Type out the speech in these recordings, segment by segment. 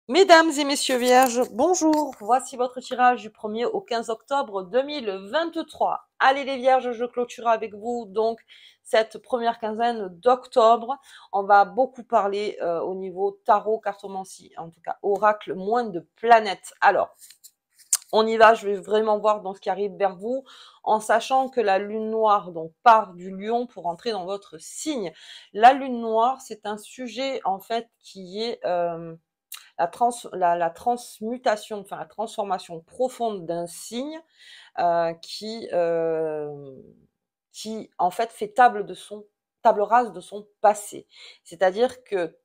Mesdames et messieurs vierges, bonjour. Voici votre tirage du 1er au 15 octobre 2023. Allez les vierges, je clôture avec vous donc cette première quinzaine d'octobre. On va beaucoup parler au niveau tarot, cartomancie, en tout cas oracle, moins de planètes. Alors, on y va, je vais vraiment voir dans ce qui arrive vers vous, en sachant que la lune noire donc part du lion pour entrer dans votre signe. La lune noire, c'est un sujet en fait qui est la transmutation, enfin la transformation profonde d'un signe euh, qui, euh, qui en fait table rase de son passé. C'est-à-dire que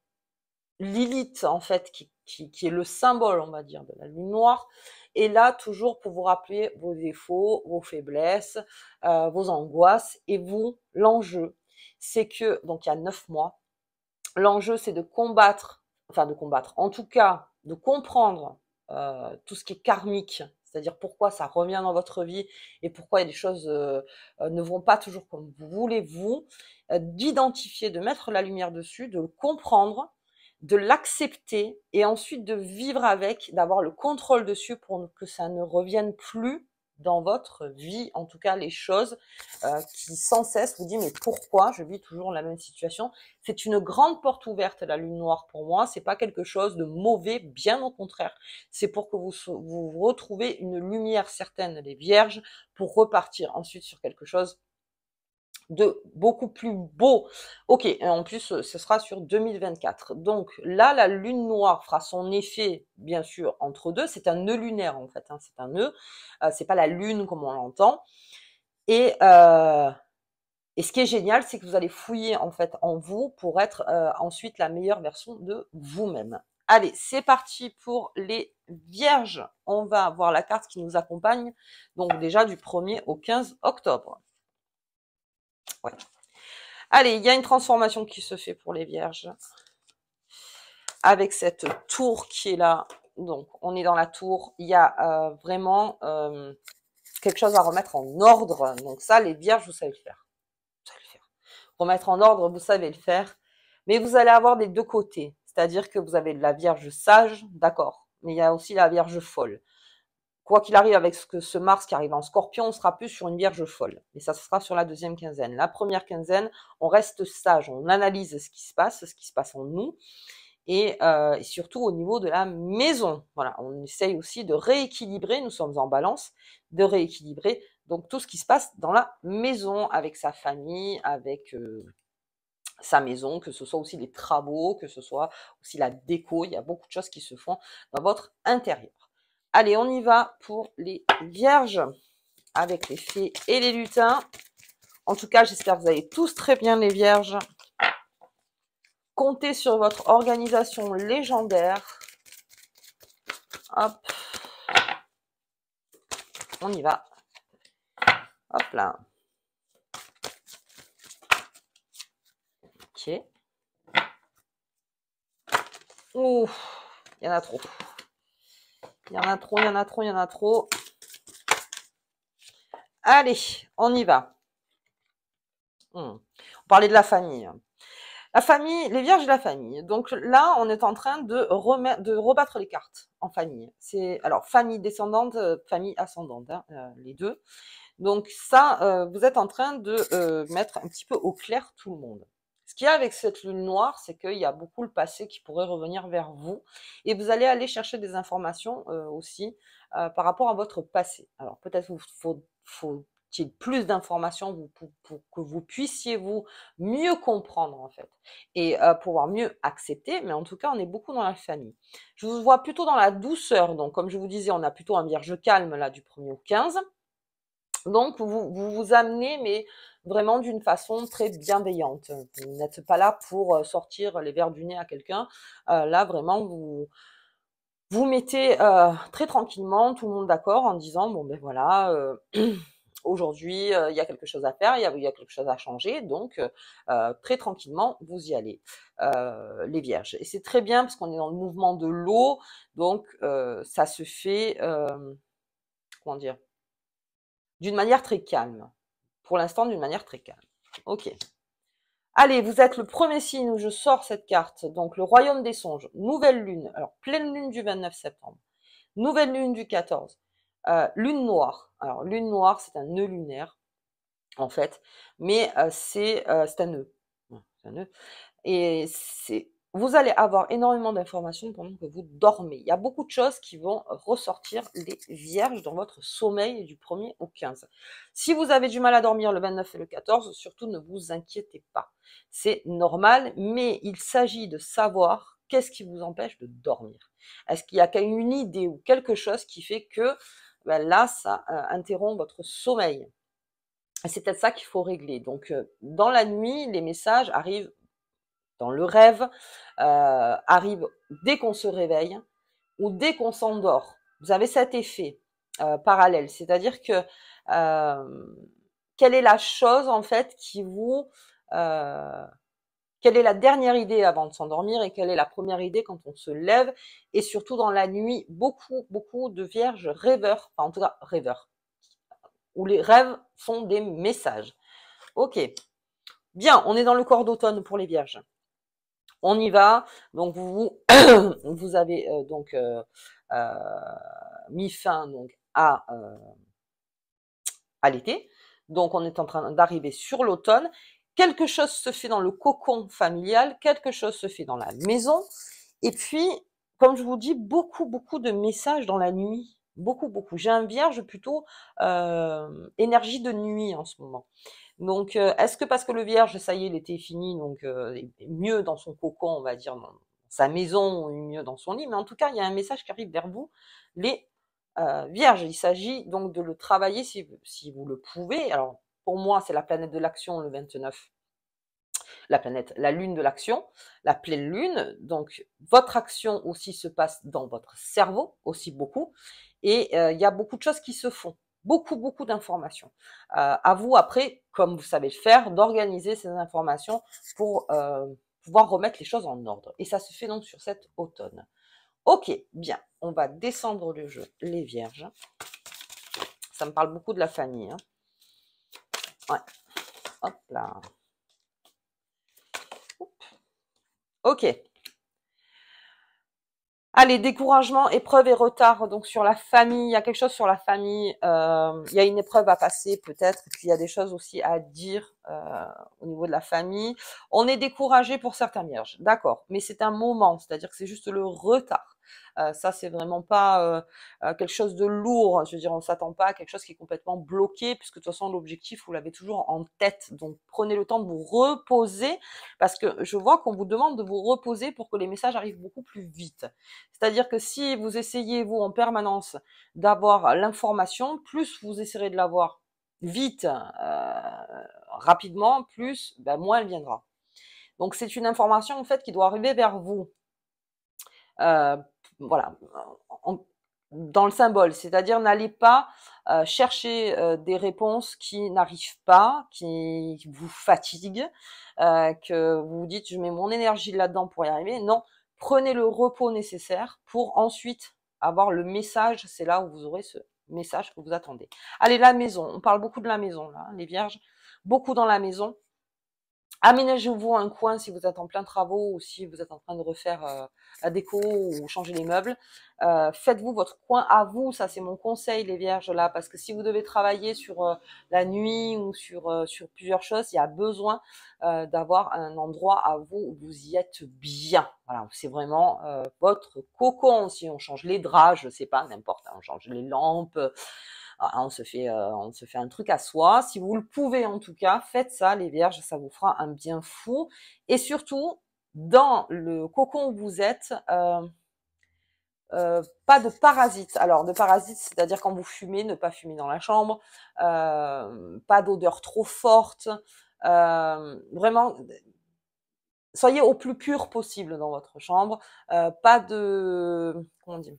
Lilith, en fait, qui est le symbole, on va dire, de la lune noire, est là toujours pour vous rappeler vos défauts, vos faiblesses, vos angoisses. Et vous, l'enjeu, c'est que, donc il y a 9 mois, l'enjeu, c'est de combattre, en tout cas, de comprendre tout ce qui est karmique, c'est-à-dire pourquoi ça revient dans votre vie et pourquoi il y a des choses ne vont pas toujours comme vous voulez, d'identifier, de mettre la lumière dessus, de le comprendre, de l'accepter et ensuite de vivre avec, d'avoir le contrôle dessus pour que ça ne revienne plus dans votre vie, en tout cas les choses qui sans cesse vous disent mais pourquoi je vis toujours la même situation. C'est une grande porte ouverte, la lune noire, pour moi. C'est pas quelque chose de mauvais, bien au contraire. C'est pour que vous retrouvez une lumière certaine, les vierges, pour repartir ensuite sur quelque chose de beaucoup plus beau. Ok, et en plus, ce sera sur 2024. Donc là, la lune noire fera son effet, bien sûr, entre deux. C'est un nœud lunaire, en fait. Hein, c'est un nœud. C'est pas la lune comme on l'entend. Et, euh, et ce qui est génial, c'est que vous allez fouiller en fait en vous pour être ensuite la meilleure version de vous-même. Allez, c'est parti pour les vierges. On va voir la carte qui nous accompagne, donc déjà du 1er au 15 octobre. Ouais. Allez, il y a une transformation qui se fait pour les vierges avec cette tour qui est là. Donc, on est dans la tour. Il y a vraiment quelque chose à remettre en ordre. Donc ça, les vierges, vous savez le faire. Vous savez le faire. Remettre en ordre, vous savez le faire. Mais vous allez avoir des deux côtés. C'est-à-dire que vous avez la vierge sage, d'accord. Mais il y a aussi la vierge folle. Quoi qu'il arrive avec ce Mars qui arrive en scorpion, on sera plus sur une vierge folle. Et ça sera sur la deuxième quinzaine. La première quinzaine, on reste sage, on analyse ce qui se passe en nous. Et surtout au niveau de la maison. Voilà, on essaye aussi de rééquilibrer, nous sommes en balance, de rééquilibrer donc tout ce qui se passe dans la maison, avec sa famille, avec sa maison, que ce soit aussi les travaux, que ce soit aussi la déco, il y a beaucoup de choses qui se font dans votre intérieur. Allez, on y va pour les vierges, avec les fées et les lutins. En tout cas, j'espère que vous allez tous très bien les vierges. Comptez sur votre organisation légendaire. Hop, on y va. Hop là. Ok. Ouh, il y en a trop. Il y en a trop, il y en a trop, il y en a trop. Allez, on y va. On parlait de la famille. La famille, les vierges de la famille. Donc là, on est en train de rebattre les cartes en famille. C'est alors famille descendante, famille ascendante, hein, les deux. Donc ça, vous êtes en train de mettre un petit peu au clair tout le monde. Ce qu'il y a avec cette lune noire, c'est qu'il y a beaucoup le passé qui pourrait revenir vers vous, et vous allez aller chercher des informations aussi par rapport à votre passé. Alors peut-être faut-il plus d'informations pour que vous puissiez vous mieux comprendre en fait, et pouvoir mieux accepter. Mais en tout cas, on est beaucoup dans la famille. Je vous vois plutôt dans la douceur. Donc comme je vous disais, on a plutôt un vierge calme là du 1er au 15. Donc, vous amenez, mais vraiment d'une façon très bienveillante. Vous n'êtes pas là pour sortir les verres du nez à quelqu'un. Là, vraiment, vous mettez très tranquillement tout le monde d'accord en disant, bon ben voilà, aujourd'hui, il y a quelque chose à faire, il y a quelque chose à changer. Donc, très tranquillement, vous y allez, les vierges. Et c'est très bien parce qu'on est dans le mouvement de l'eau. Donc, ça se fait, comment dire, d'une manière très calme. Pour l'instant, d'une manière très calme. Ok. Allez, vous êtes le premier signe où je sors cette carte. Donc, le royaume des songes, nouvelle lune. Alors, pleine lune du 29 septembre, nouvelle lune du 14, lune noire. Alors, lune noire, c'est un nœud lunaire, en fait, mais c'est un nœud. C'est un nœud. Et vous allez avoir énormément d'informations pendant que vous dormez. Il y a beaucoup de choses qui vont ressortir les vierges dans votre sommeil du 1er au 15. Si vous avez du mal à dormir le 29 et le 14, surtout ne vous inquiétez pas. C'est normal, mais il s'agit de savoir qu'est-ce qui vous empêche de dormir. Est-ce qu'il y a une idée ou quelque chose qui fait que là, ça interrompt votre sommeil? C'est peut-être ça qu'il faut régler. Donc, dans la nuit, les messages arrivent dans le rêve, arrive dès qu'on se réveille ou dès qu'on s'endort. Vous avez cet effet parallèle, c'est-à-dire que quelle est la chose en fait qui vous... quelle est la dernière idée avant de s'endormir et quelle est la première idée quand on se lève? Et surtout dans la nuit, beaucoup de vierges rêveurs, enfin en tout cas rêveurs, où les rêves sont des messages. Ok, bien, on est dans le corps d'automne pour les vierges. On y va. Donc vous vous avez donc mis fin donc à l'été. Donc on est en train d'arriver sur l'automne. Quelque chose se fait dans le cocon familial, quelque chose se fait dans la maison. Et puis, comme je vous dis, beaucoup de messages dans la nuit. Beaucoup. J'ai un vierge plutôt énergie de nuit en ce moment. Donc, est-ce que parce que le vierge, ça y est, l'été est fini, donc est mieux dans son cocon, on va dire, dans sa maison, ou mieux dans son lit, mais en tout cas, il y a un message qui arrive vers vous, les vierges. Il s'agit donc de le travailler si vous le pouvez. Alors, pour moi, c'est la planète de l'action, le 29. La lune de l'action, la pleine lune. Donc, votre action aussi se passe dans votre cerveau, aussi beaucoup. Et il y a beaucoup de choses qui se font. Beaucoup d'informations. À vous, après, comme vous savez le faire, d'organiser ces informations pour pouvoir remettre les choses en ordre. Et ça se fait donc sur cet automne. Ok, bien. On va descendre le jeu, les vierges. Ça me parle beaucoup de la famille. Hein. Ouais. Hop là. Ok. Allez, découragement, épreuve et retard. Donc sur la famille, il y a quelque chose sur la famille. Il y a une épreuve à passer peut-être. Et puis il y a des choses aussi à dire au niveau de la famille. On est découragé pour certains vierges, d'accord. Mais c'est un moment, c'est-à-dire que c'est juste le retard. Ça, c'est vraiment pas quelque chose de lourd. Je veux dire, on s'attend pas à quelque chose qui est complètement bloqué, puisque de toute façon, l'objectif, vous l'avez toujours en tête. Donc prenez le temps de vous reposer, parce que je vois qu'on vous demande de vous reposer pour que les messages arrivent beaucoup plus vite. C'est-à-dire que si vous essayez, vous, en permanence, d'avoir l'information, plus vous essayerez de l'avoir vite, rapidement, plus, moins elle viendra. Donc, c'est une information, en fait, qui doit arriver vers vous. Voilà. Dans le symbole, c'est-à-dire n'allez pas chercher des réponses qui n'arrivent pas, qui vous fatiguent, que vous vous dites je mets mon énergie là-dedans pour y arriver. Non, prenez le repos nécessaire pour ensuite avoir le message. C'est là où vous aurez ce message que vous attendez. Allez, la maison. On parle beaucoup de la maison là, les vierges. Beaucoup dans la maison. Aménagez-vous un coin si vous êtes en plein travaux ou si vous êtes en train de refaire la déco ou changer les meubles. Faites-vous votre coin à vous, ça c'est mon conseil les vierges là, parce que si vous devez travailler sur la nuit ou sur plusieurs choses, il y a besoin d'avoir un endroit à vous où vous y êtes bien. Voilà, c'est vraiment votre cocon. Si on change les draps, je sais pas, n'importe, on change les lampes. On se fait un truc à soi. Si vous le pouvez en tout cas, faites ça les vierges, ça vous fera un bien fou. Et surtout, dans le cocon où vous êtes, pas de parasites. Alors, de parasites, c'est-à-dire quand vous fumez, ne pas fumer dans la chambre, pas d'odeur trop forte, vraiment, soyez au plus pur possible dans votre chambre, pas de, comment dire,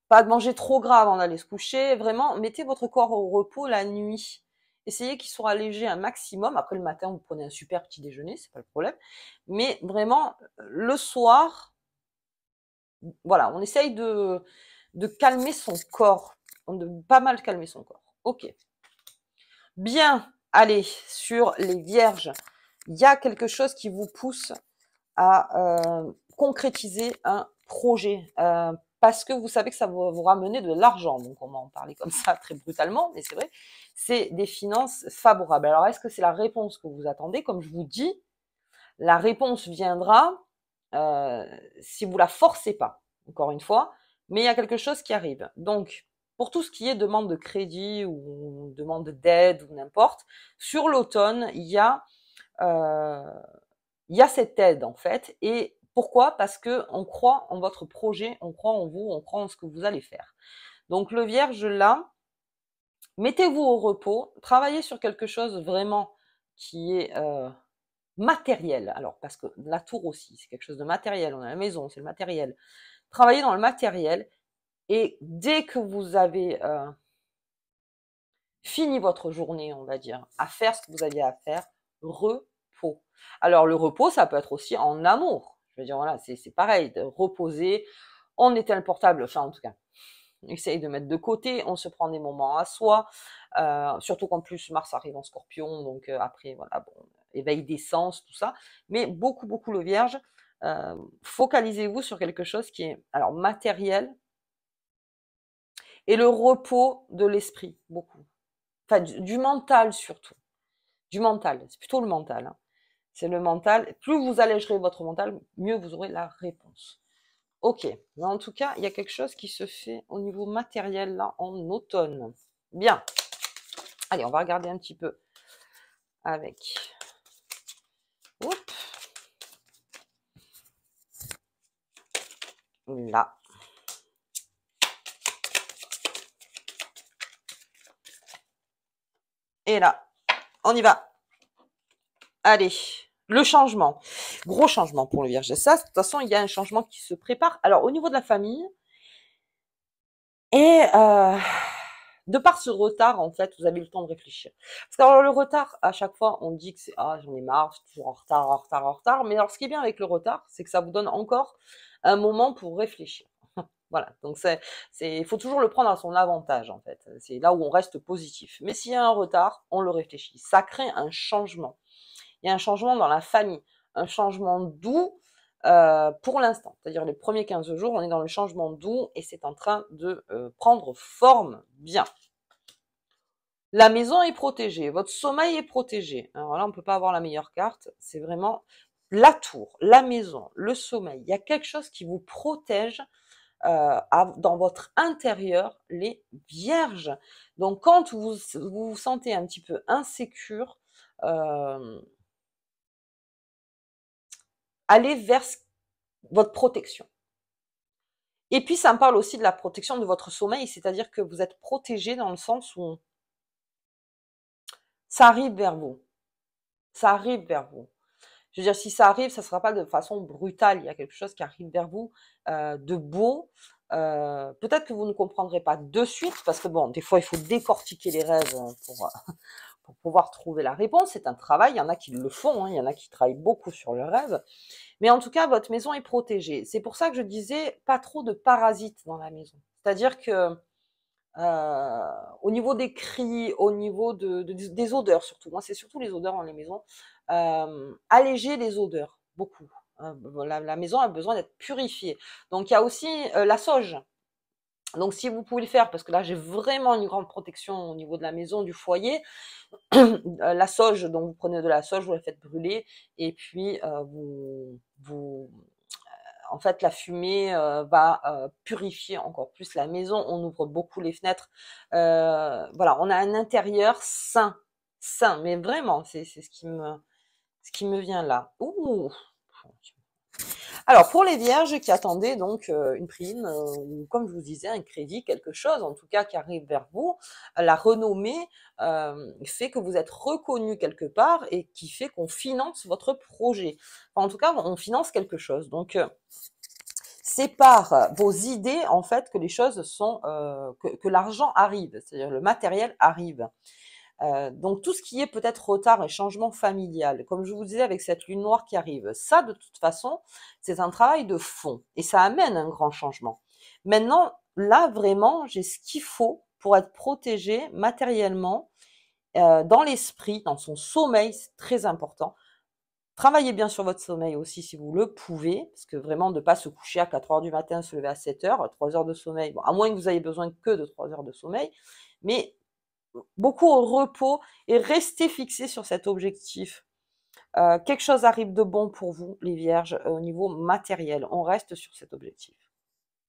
pas de manger trop gras avant d'aller se coucher. Vraiment, mettez votre corps au repos la nuit. Essayez qu'il soit léger un maximum. Après, le matin, vous prenez un super petit déjeuner, c'est pas le problème. Mais vraiment, le soir, voilà, on essaye de calmer son corps. De pas mal calmer son corps. Ok. Bien, allez, sur les vierges il y a quelque chose qui vous pousse à concrétiser un projet. Parce que vous savez que ça va vous ramener de l'argent. Donc, on va en parler comme ça très brutalement, mais c'est vrai, c'est des finances favorables. Alors, est-ce que c'est la réponse que vous attendez? Comme je vous dis, la réponse viendra si vous la forcez pas, encore une fois, mais il y a quelque chose qui arrive. Donc, pour tout ce qui est demande de crédit ou demande d'aide ou n'importe, sur l'automne, il y a cette aide en fait. Et pourquoi? Parce que on croit en votre projet, on croit en vous, on croit en ce que vous allez faire. Donc le Vierge là, mettez-vous au repos, travaillez sur quelque chose vraiment qui est matériel. Alors parce que la tour aussi, c'est quelque chose de matériel. On a la maison, c'est le matériel. Travaillez dans le matériel et dès que vous avez fini votre journée, on va dire, à faire ce que vous aviez à faire, repos. Alors le repos, ça peut être aussi en amour. Je veux dire, voilà, c'est pareil, de reposer, on éteint le portable, enfin en tout cas, on essaye de mettre de côté, on se prend des moments à soi, surtout qu'en plus Mars arrive en Scorpion, donc après, voilà, bon, éveil des sens, tout ça. Mais beaucoup, beaucoup le Vierge, focalisez-vous sur quelque chose qui est, alors, matériel, et le repos de l'esprit, beaucoup. Enfin, du mental surtout. Du mental, c'est plutôt le mental. Hein. C'est le mental. Plus vous allégerez votre mental, mieux vous aurez la réponse. Ok, mais en tout cas, il y a quelque chose qui se fait au niveau matériel là en automne. Bien. Allez, on va regarder un petit peu avec. Oups. Là. Et là. On y va. Allez. Le changement. Gros changement pour le Vierge. Ça, de toute façon, il y a un changement qui se prépare. Alors, au niveau de la famille, et de par ce retard, en fait, vous avez eu le temps de réfléchir. Parce que alors, le retard, à chaque fois, on dit que c'est ah j'en ai marre, je suis toujours en retard, en retard, en retard. Mais alors, ce qui est bien avec le retard, c'est que ça vous donne encore un moment pour réfléchir. Voilà. Donc il faut toujours le prendre à son avantage, en fait. C'est là où on reste positif. Mais s'il y a un retard, on le réfléchit. Ça crée un changement. Il y a un changement dans la famille, un changement doux pour l'instant. C'est-à-dire les premiers 15 jours, on est dans le changement doux et c'est en train de prendre forme bien. La maison est protégée, votre sommeil est protégé. Alors là, on ne peut pas avoir la meilleure carte. C'est vraiment la tour, la maison, le sommeil. Il y a quelque chose qui vous protège dans votre intérieur, les vierges. Donc, quand vous vous sentez un petit peu insécure, allez vers votre protection. Et puis, ça me parle aussi de la protection de votre sommeil, c'est-à-dire que vous êtes protégé dans le sens où ça arrive vers vous. Ça arrive vers vous. Je veux dire, si ça arrive, ça ne sera pas de façon brutale. Il y a quelque chose qui arrive vers vous de beau. Peut-être que vous ne comprendrez pas de suite, parce que bon, des fois, il faut décortiquer les rêves pour pouvoir trouver la réponse. C'est un travail. Il y en a qui le font. Hein, il y en a qui travaillent beaucoup sur le rêve. Mais en tout cas, votre maison est protégée. C'est pour ça que je disais pas trop de parasites dans la maison. C'est-à-dire que au niveau des cris, au niveau des odeurs surtout, moi c'est surtout les odeurs dans les maisons, alléger les odeurs, beaucoup. La maison a besoin d'être purifiée. Donc il y a aussi la sauge. Donc si vous pouvez le faire, parce que là j'ai vraiment une grande protection au niveau de la maison, du foyer, la sauge, donc vous prenez de la sauge, vous la faites brûler, et puis en fait, la fumée va purifier encore plus la maison. On ouvre beaucoup les fenêtres. Voilà, on a un intérieur sain, sain. Mais vraiment, c'est ce qui me vient là. Ouh. Alors, pour les vierges qui attendaient donc une prime, ou comme je vous disais, un crédit, quelque chose en tout cas qui arrive vers vous, la renommée fait que vous êtes reconnu quelque part et qui fait qu'on finance votre projet. Enfin, en tout cas, on finance quelque chose. Donc, c'est par vos idées en fait que les choses sont, que l'argent arrive, c'est-à-dire le matériel arrive. Donc tout ce qui est peut-être retard et changement familial, comme je vous disais avec cette lune noire qui arrive, ça de toute façon, c'est un travail de fond et ça amène un grand changement. Maintenant, là vraiment, j'ai ce qu'il faut pour être protégé matériellement, dans l'esprit, dans son sommeil, c'est très important, Travaillez bien sur votre sommeil aussi si vous le pouvez, parce que vraiment de ne pas se coucher à 4 heures du matin, se lever à 7 heures, 3 heures de sommeil, bon, à moins que vous ayez besoin que de 3 heures de sommeil, mais beaucoup au repos et restez fixés sur cet objectif. Quelque chose arrive de bon pour vous, les vierges, au niveau matériel. On reste sur cet objectif.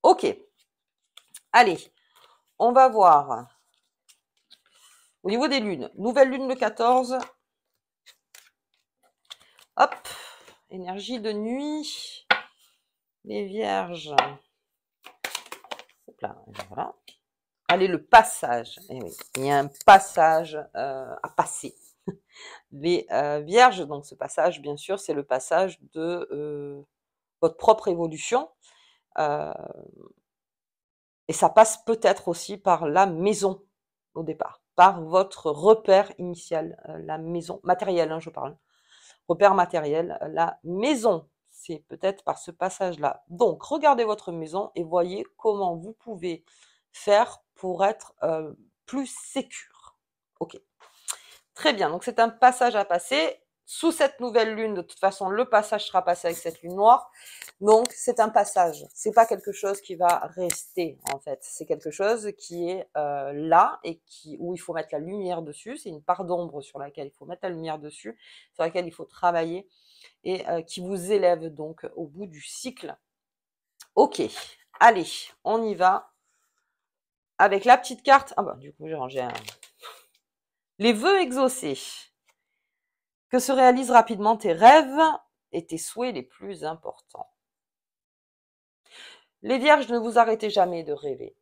Ok, allez, on va voir au niveau des lunes. Nouvelle lune le 14. Hop, énergie de nuit. Les vierges. Hop là, voilà. Allez, le passage. Eh oui, il y a un passage à passer. Les vierges, donc ce passage, bien sûr, c'est le passage de votre propre évolution. Et ça passe peut-être aussi par la maison au départ, par votre repère initial, la maison matérielle, hein, je parle. Repère matériel, la maison, c'est peut-être par ce passage-là. Donc, regardez votre maison et voyez comment vous pouvez faire pour être plus sécure. Ok. Très bien, donc c'est un passage à passer. Sous cette nouvelle lune, de toute façon, le passage sera passé avec cette lune noire. Donc, c'est un passage. C'est pas quelque chose qui va rester, en fait. C'est quelque chose qui est là et où il faut mettre la lumière dessus. C'est une part d'ombre sur laquelle il faut mettre la lumière dessus, sur laquelle il faut travailler et qui vous élève donc au bout du cycle. Ok, allez, on y va. Avec la petite carte. Ah bah, du coup, j'ai rangé un. Les vœux exaucés. Que se réalisent rapidement tes rêves et tes souhaits les plus importants. Les vierges, ne vous arrêtez jamais de rêver.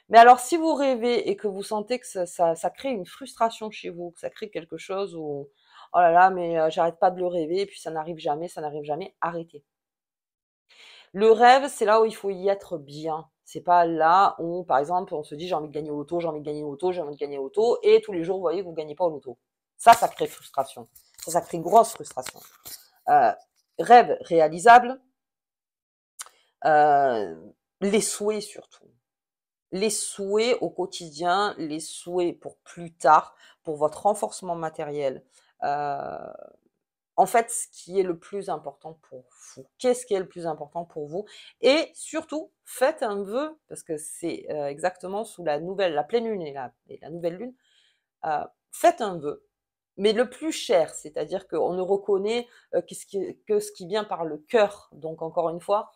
Mais alors, si vous rêvez et que vous sentez que ça crée une frustration chez vous, que ça crée quelque chose où, oh là là, mais j'arrête pas de le rêver et puis ça n'arrive jamais, arrêtez. Le rêve, c'est là où il faut y être bien. C'est pas là où, par exemple, on se dit j'ai envie de gagner au loto, j'ai envie de gagner au loto, j'ai envie de gagner au loto, et tous les jours, vous voyez que vous ne gagnez pas au loto. Ça crée frustration. Ça crée une grosse frustration. Rêve réalisable, les souhaits surtout. Les souhaits au quotidien, les souhaits pour plus tard, pour votre renforcement matériel. En fait, ce qui est le plus important pour vous. Qu'est-ce qui est le plus important pour vous? Et surtout, faites un vœu, parce que c'est exactement sous la pleine lune et la nouvelle lune, faites un vœu. Mais le plus cher, c'est-à-dire qu'on ne reconnaît que ce qui vient par le cœur. Donc, encore une fois,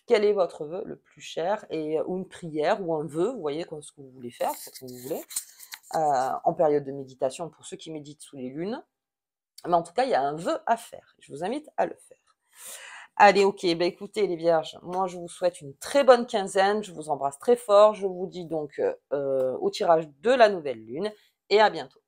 quel est votre vœu le plus cher ou une prière ou un vœu, vous voyez ce que vous voulez faire, ce que vous voulez, en période de méditation pour ceux qui méditent sous les lunes. Mais en tout cas, il y a un vœu à faire. Je vous invite à le faire. Allez, ok, écoutez les vierges, moi je vous souhaite une très bonne quinzaine, je vous embrasse très fort, je vous dis donc au tirage de la nouvelle lune et à bientôt.